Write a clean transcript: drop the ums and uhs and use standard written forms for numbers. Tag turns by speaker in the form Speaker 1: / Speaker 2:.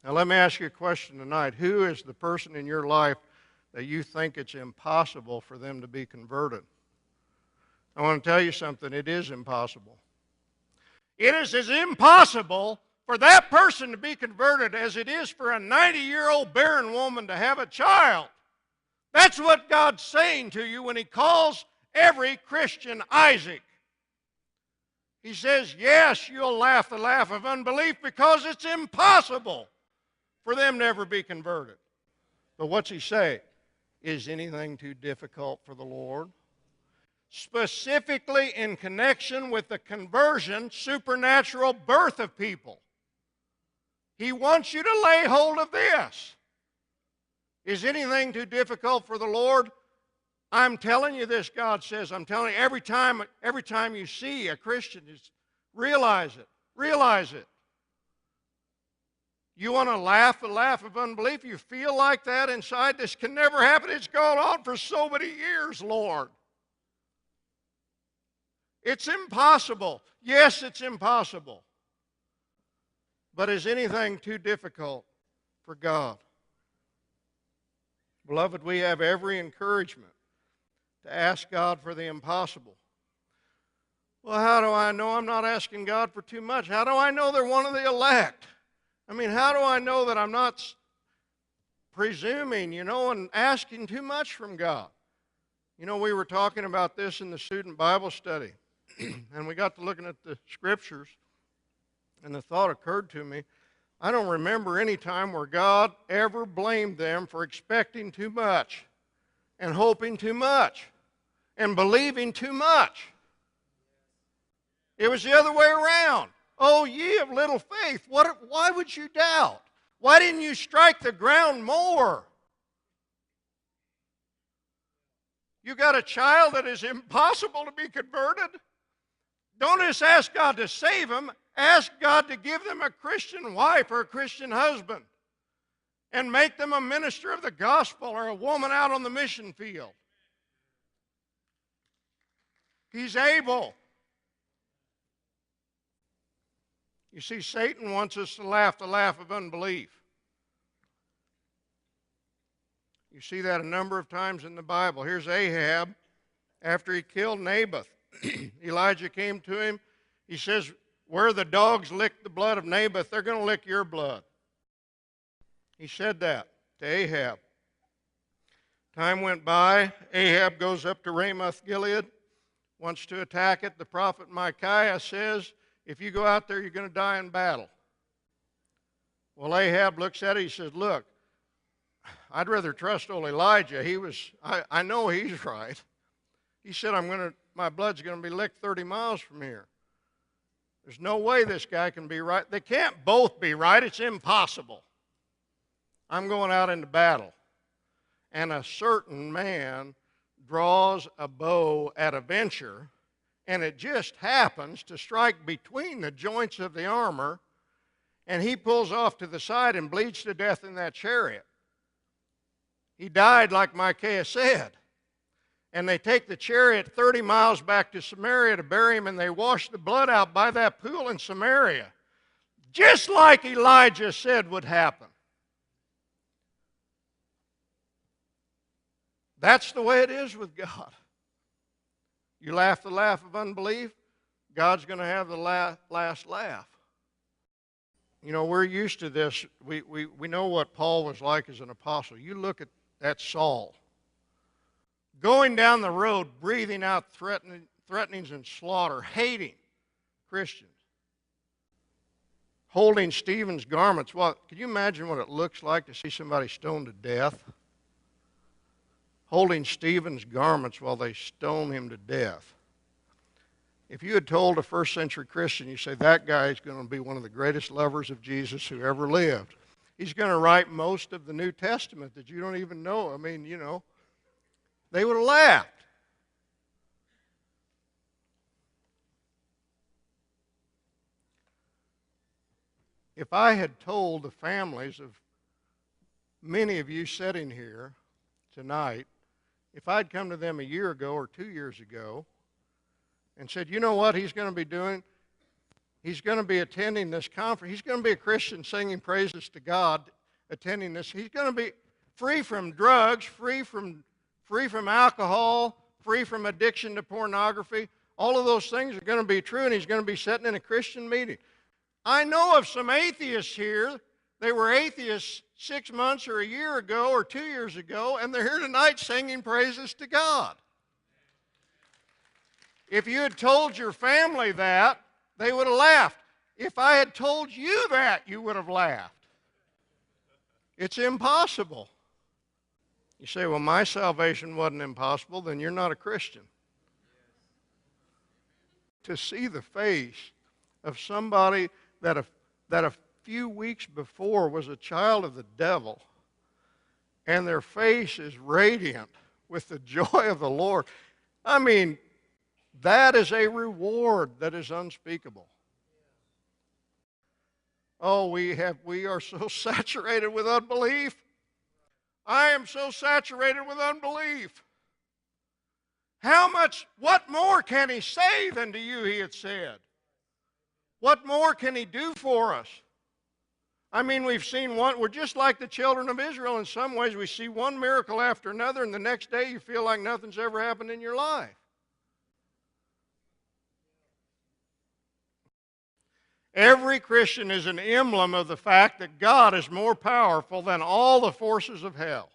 Speaker 1: Now let me ask you a question tonight. Who is the person in your life that you think it's impossible for them to be converted? I want to tell you something. It is impossible. It is as impossible for that person to be converted as it is for a 90-year-old barren woman to have a child. That's what God's saying to you when He calls every Christian Isaac. He says, yes, you'll laugh the laugh of unbelief because it's impossible for them to ever be converted. But what's He say? Is anything too difficult for the Lord? Specifically in connection with the conversion, supernatural birth of people. He wants you to lay hold of this. Is anything too difficult for the Lord? I'm telling you this, God says. I'm telling you, every time you see a Christian, just realize it. Realize it. You want to laugh the laugh of unbelief? You feel like that inside? This can never happen. It's gone on for so many years, Lord. It's impossible. Yes, it's impossible. But is anything too difficult for God? Beloved, we have every encouragement to ask God for the impossible. Well, how do I know I'm not asking God for too much? How do I know they're one of the elect? I mean, how do I know that I'm not presuming, and asking too much from God? We were talking about this in the student Bible study, and we got to looking at the scriptures, and the thought occurred to me, I don't remember any time where God ever blamed them for expecting too much and hoping too much and believing too much. It was the other way around. Oh, ye of little faith, why would you doubt? Why didn't you strike the ground more? You got a child that is impossible to be converted? Don't just ask God to save them. Ask God to give them a Christian wife or a Christian husband and make them a minister of the gospel or a woman out on the mission field. He's able. You see, Satan wants us to laugh the laugh of unbelief. You see that a number of times in the Bible. Here's Ahab. After he killed Naboth, Elijah came to him. He says, where the dogs lick the blood of Naboth, they're going to lick your blood. He said that to Ahab. Time went by. Ahab goes up to Ramoth Gilead, wants to attack it. The prophet Micaiah says, if you go out there, you're going to die in battle. Well, Ahab looks at it. He says, look, I'd rather trust old Elijah. I know he's right. He said, my blood's going to be licked 30 miles from here. There's no way this guy can be right. They can't both be right. It's impossible. I'm going out into battle. And a certain man draws a bow at a venture, and it just happens to strike between the joints of the armor, and he pulls off to the side and bleeds to death in that chariot. He died like Micaiah said. And they take the chariot 30 miles back to Samaria to bury him, and they wash the blood out by that pool in Samaria. Just like Elijah said would happen. That's the way it is with God. You laugh the laugh of unbelief, God's going to have the last laugh. We're used to this. We know what Paul was like as an apostle. You look at Saul. Going down the road, breathing out threatenings and slaughter, hating Christians. Holding Stephen's garments. Well, can you imagine what it looks like to see somebody stoned to death? Holding Stephen's garments while they stone him to death. If you had told a first century Christian, you say, that guy is going to be one of the greatest lovers of Jesus who ever lived. He's going to write most of the New Testament that you don't even know. They would have laughed. If I had told the families of many of you sitting here tonight, if I'd come to them a year ago or 2 years ago and said, you know what he's going to be doing? He's going to be attending this conference. He's going to be a Christian singing praises to God, attending this. He's going to be free from drugs, free from alcohol, free from addiction to pornography. All of those things are going to be true, and he's going to be sitting in a Christian meeting. I know of some atheists here. They were atheists 6 months or a year ago or 2 years ago, and they're here tonight singing praises to God. If you had told your family that, they would have laughed. If I had told you that, you would have laughed. It's impossible. You say, well, my salvation wasn't impossible, then you're not a Christian. To see the face of somebody that a few weeks before was a child of the devil, and their face is radiant with the joy of the Lord. I mean, that is a reward that is unspeakable. Oh, we are so saturated with unbelief. I am so saturated with unbelief. What more can he say than to you he had said? What more can he do for us? I mean, we've seen we're just like the children of Israel in some ways. We see one miracle after another, and the next day you feel like nothing's ever happened in your life. Every Christian is an emblem of the fact that God is more powerful than all the forces of hell.